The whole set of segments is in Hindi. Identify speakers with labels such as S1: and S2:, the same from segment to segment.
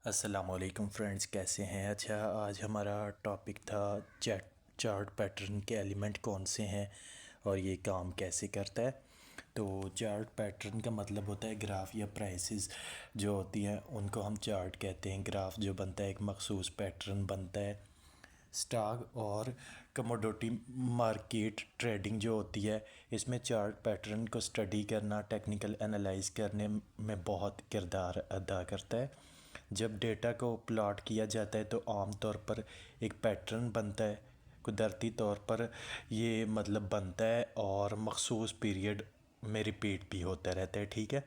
S1: अस्सलामुअलैकुम फ्रेंड्स, कैसे हैं। अच्छा, आज हमारा टॉपिक था चार्ट पैटर्न के एलिमेंट कौन से हैं और ये काम कैसे करता है। तो चार्ट पैटर्न का मतलब होता है ग्राफ या प्राइसेस जो होती हैं उनको हम चार्ट कहते हैं। ग्राफ जो बनता है एक मखसूस पैटर्न बनता है। स्टॉक और कमोडिटी मार्केट ट्रेडिंग जो होती है इसमें चार्ट पैटर्न को स्टडी करना, टेक्निकल एनालाइज करने में बहुत किरदार अदा करता है। जब डेटा को प्लॉट किया जाता है तो आमतौर पर एक पैटर्न बनता है। कुदरती तौर पर ये मतलब बनता है और मखसूस पीरियड में रिपीट भी होता रहता है। ठीक है,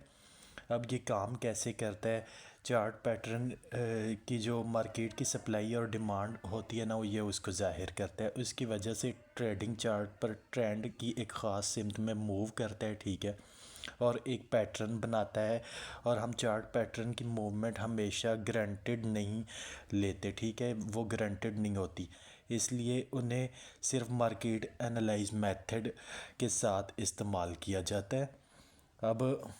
S1: अब ये काम कैसे करता है। चार्ट पैटर्न की जो मार्केट की सप्लाई और डिमांड होती है ना, वो ये उसको ज़ाहिर करता है। उसकी वजह से ट्रेडिंग चार्ट पर ट्रेंड की एक ख़ास सिमत में मूव करता है। ठीक है, और एक पैटर्न बनाता है। और हम चार्ट पैटर्न की मूवमेंट हमेशा ग्रांटेड नहीं लेते। ठीक है, वो ग्रांटेड नहीं होती, इसलिए उन्हें सिर्फ मार्केट एनालाइज मेथड के साथ इस्तेमाल किया जाता है। अब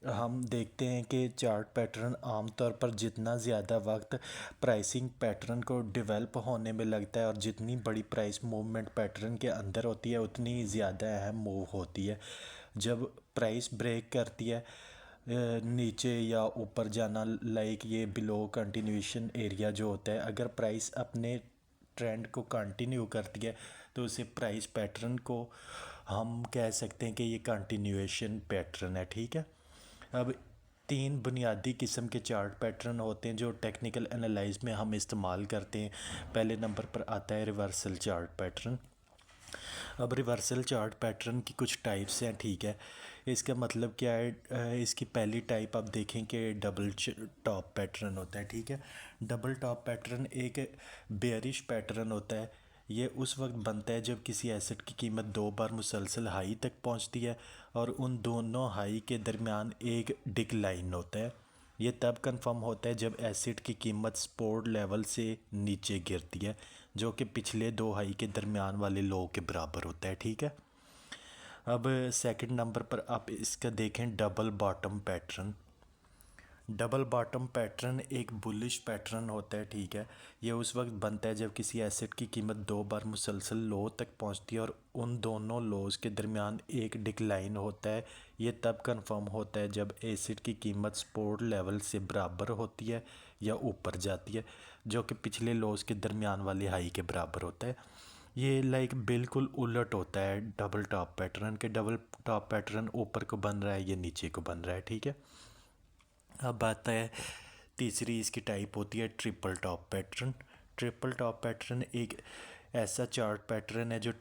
S1: हम देखते हैं कि चार्ट पैटर्न आमतौर पर जितना ज़्यादा वक्त प्राइसिंग पैटर्न को डेवलप होने में लगता है और जितनी बड़ी प्राइस मूवमेंट पैटर्न के अंदर होती है उतनी ज़्यादा अहम मूव होती है। जब प्राइस ब्रेक करती है नीचे या ऊपर जाना, लाइक ये बिलो कंटिन्यूएशन एरिया जो होता है, अगर प्राइस अपने ट्रेंड को कंटिन्यू करती है तो उसे प्राइस पैटर्न को हम कह सकते हैं कि ये कंटिन्यूएशन पैटर्न है। ठीक है, अब तीन बुनियादी किस्म के चार्ट पैटर्न होते हैं जो टेक्निकल एनालाइज में हम इस्तेमाल करते हैं। पहले नंबर पर आता है रिवर्सल चार्ट पैटर्न। अब रिवर्सल चार्ट पैटर्न की कुछ टाइप्स हैं। ठीक है, इसका मतलब क्या है। इसकी पहली टाइप आप देखें कि डबल टॉप पैटर्न होता है। ठीक है, डबल टॉप पैटर्न एक बेयरिश पैटर्न होता है। ये उस वक्त बनता है जब किसी एसेट की कीमत दो बार मुसलसल हाई तक पहुंचती है और उन दोनों हाई के दरमियान एक डिक्लाइन होता है। ये तब कंफर्म होता है जब एसिड की कीमत सपोर्ट लेवल से नीचे गिरती है, जो कि पिछले दो हाई के दरमियान वाले लो के बराबर होता है। ठीक है, अब सेकंड नंबर पर आप इसका देखें double bottom pattern. Double bottom pattern एक बुलिश पैटर्न होता है। ठीक है, ये उस वक्त बनता है जब किसी एसेट की कीमत दो बार मुसलसल लो तक पहुंचती है और उन दोनों लोज के दरमियान एक डिक्लाइन होता है। ये तब कंफर्म होता है जब एसेट की कीमत सपोर्ट लेवल से बराबर होती है या ऊपर जाती है, जो कि पिछले लोज के दरमियान वाली हाई के बराबर होता है। ये लाइक बिल्कुल उलट होता है डबल टॉप पैटर्न के। डबल टॉप पैटर्न ऊपर को बन रहा है, ये नीचे को बन रहा है। ठीक है, अब आता है तीसरी इसकी टाइप होती है triple top pattern. Triple top pattern एक ऐसा चार्ट पैटर्न है जो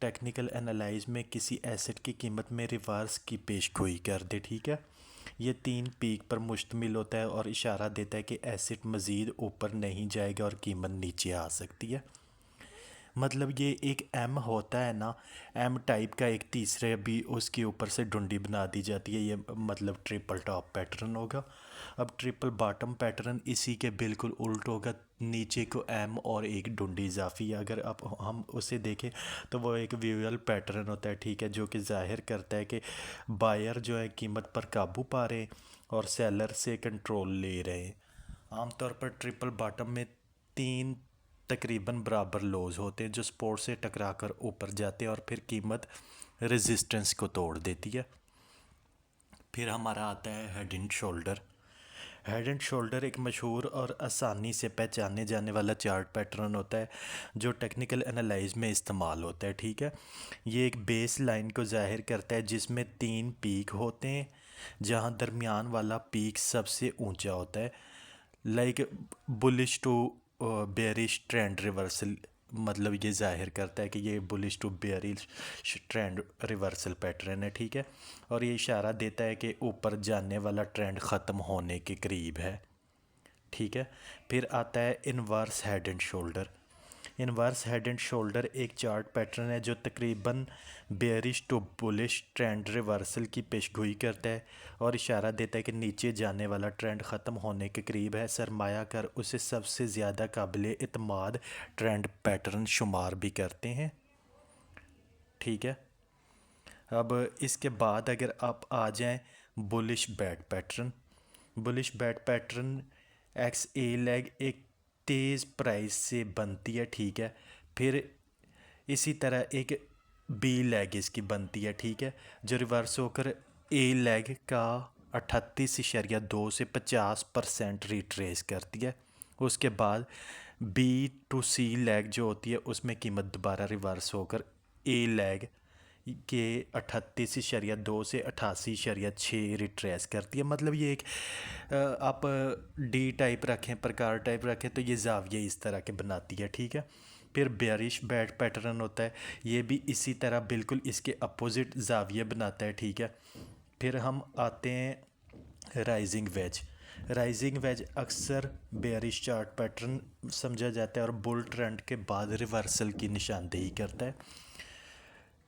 S1: टेक्निकल एनालाइज में किसी एसेट की कीमत में रिवर्स की पेशगोई कर दे। ठीक है, ये तीन पीक पर मुश्तमिल होता है और इशारा देता है कि एसेट मज़ीद ऊपर नहीं जाएगा और कीमत नीचे आ सकती है। मतलब ये एक एम होता है ना, एम टाइप का एक तीसरे भी उसके ऊपर से डुंडी बना दी जाती है, ये मतलब ट्रिपल टॉप पैटर्न होगा। अब ट्रिपल बॉटम पैटर्न इसी के बिल्कुल उल्ट होगा। नीचे को एम और एक डुंडी इजाफी है। अगर आप हम उसे देखें तो वो एक व्यूअल पैटर्न होता है। ठीक है, जो कि जाहिर करता है कि बायर जो है कीमत पर काबू पा रहे हैं और सेलर से कंट्रोल ले रहे हैं। आमतौर पर ट्रिपल बॉटम में तीन तकरीबन बराबर लोज होते हैं जो सपोर्ट से टकराकर ऊपर जाते हैं और फिर कीमत रेजिस्टेंस को तोड़ देती है। फिर हमारा आता है head and shoulder. Head and shoulder एक मशहूर और आसानी से पहचाने जाने वाला चार्ट पैटर्न होता है जो टेक्निकल एनालाइज में इस्तेमाल होता है। ठीक है, ये एक बेस लाइन को जाहिर करता है जिसमें तीन पीक होते हैं, जहां दरमियान वाला पीक सबसे ऊंचा होता है। Like bullish to bearish trend reversal, मतलब ये जाहिर करता है कि ये bullish to bearish trend reversal pattern है। ठीक है, और ये इशारा देता है कि ऊपर जाने वाला ट्रेंड ख़त्म होने के करीब है। ठीक है, फिर आता है inverse head and shoulder. Inverse head and shoulder एक चार्ट पैटर्न है जो तकरीबन bearish to bullish trend reversal की पेशगोई करता है और इशारा देता है कि नीचे जाने वाला ट्रेंड ख़त्म होने के करीब है। सरमायाकार उसे सबसे ज़्यादा काबिल इत्माद ट्रेंड पैटर्न शुमार भी करते हैं। ठीक है, अब इसके बाद अगर आप आ जाएं bullish bat pattern. Bullish bat pattern X A leg एक तेज़ प्राइस से बनती है, ठीक है। फिर इसी तरह एक बी लेग इसकी बनती है, ठीक है, जो रिवर्स होकर ए लेग का 38.2 से 50% रिट्रेस करती है। उसके बाद बी टू सी लेग जो होती है उसमें कीमत दोबारा रिवर्स होकर ए लेग के 38.2 से 88.6 रिट्रेस करती है। मतलब ये एक आप डी टाइप रखें, प्रकार टाइप रखें तो ये जाविये इस तरह के बनाती है, ठीक है। फिर बेरिश बैट पैटर्न होता है, ये भी इसी तरह बिल्कुल इसके अपोजिट जाविये बनाता है, ठीक है। फिर हम आते हैं राइजिंग वेज। राइजिंग वेज अक्सर बेरिश चार्ट पैटर्न समझा जाता है और बुल ट्रेंड के बाद रिवर्सल की निशानदेही करता है।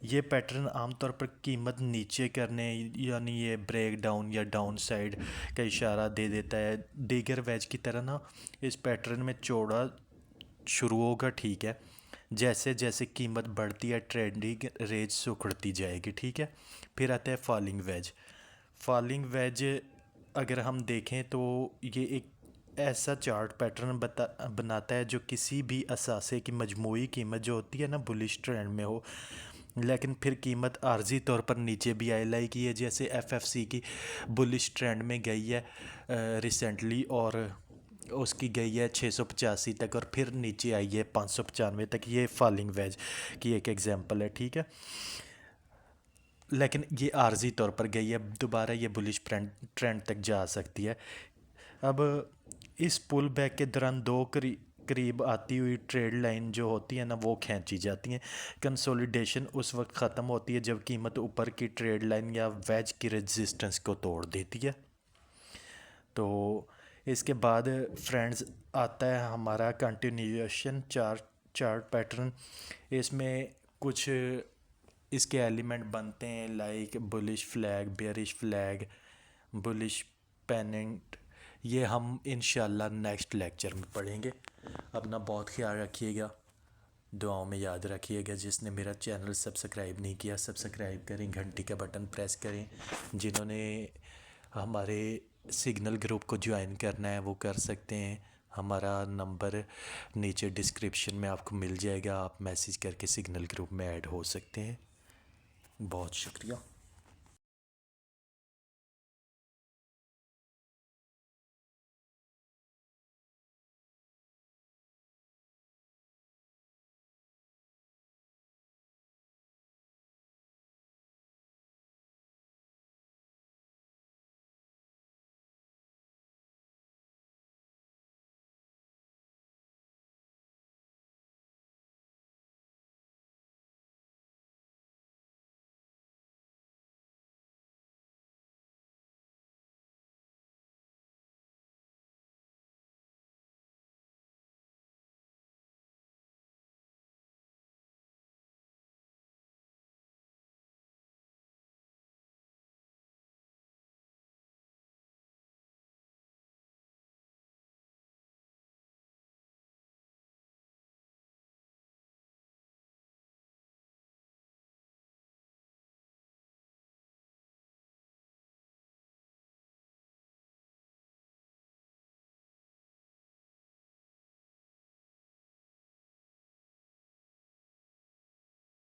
S1: ये पैटर्न आमतौर पर कीमत नीचे करने यानी ये ब्रेक डाउन या डाउन साइड का इशारा दे देता है। दीगर वेज की तरह ना इस पैटर्न में चौड़ा शुरू होगा, ठीक है, जैसे जैसे कीमत बढ़ती है ट्रेंडिंग रेंज सुखड़ती जाएगी, ठीक है। फिर आता है फॉलिंग वेज। फॉलिंग वेज अगर हम देखें तो ये एक ऐसा चार्ट पैटर्न बनाता है जो किसी भी असासे की मजमूई कीमत जो होती है ना बुलिश ट्रेंड में हो, लेकिन फिर कीमत आर्जी तौर पर नीचे भी आए लाइक ये जैसे एफएफसी की बुलिश ट्रेंड में गई है रिसेंटली, और उसकी गई है 685 तक और फिर नीचे आई है 595 तक। ये फॉलिंग वेज की एक एग्जांपल है, ठीक है, लेकिन ये आर्जी तौर पर गई है, दोबारा ये बुलिश ट्रेंड तक जा सकती है। अब इस पुल बैक के दौरान दो करीब आती हुई ट्रेड लाइन जो होती है ना वो खींची जाती हैं। कंसोलिडेशन उस वक्त ख़त्म होती है जब कीमत ऊपर की ट्रेड लाइन या वेज की रेजिस्टेंस को तोड़ देती है। तो इसके बाद फ्रेंड्स आता है हमारा कंटिन्यूएशन चार्ट पैटर्न। इसमें कुछ इसके एलिमेंट बनते हैं like bullish flag, bearish flag, bullish pennant. ये हम इंशाल्लाह नेक्स्ट लेक्चर में पढ़ेंगे। अपना बहुत ख्याल रखिएगा, दुआओं में याद रखिएगा। जिसने मेरा चैनल सब्सक्राइब नहीं किया सब्सक्राइब करें, घंटी का बटन प्रेस करें। जिन्होंने हमारे सिग्नल ग्रुप को ज्वाइन करना है वो कर सकते हैं। हमारा नंबर नीचे डिस्क्रिप्शन में आपको मिल जाएगा, आप मैसेज करके सिग्नल ग्रुप में ऐड हो सकते हैं। बहुत शुक्रिया।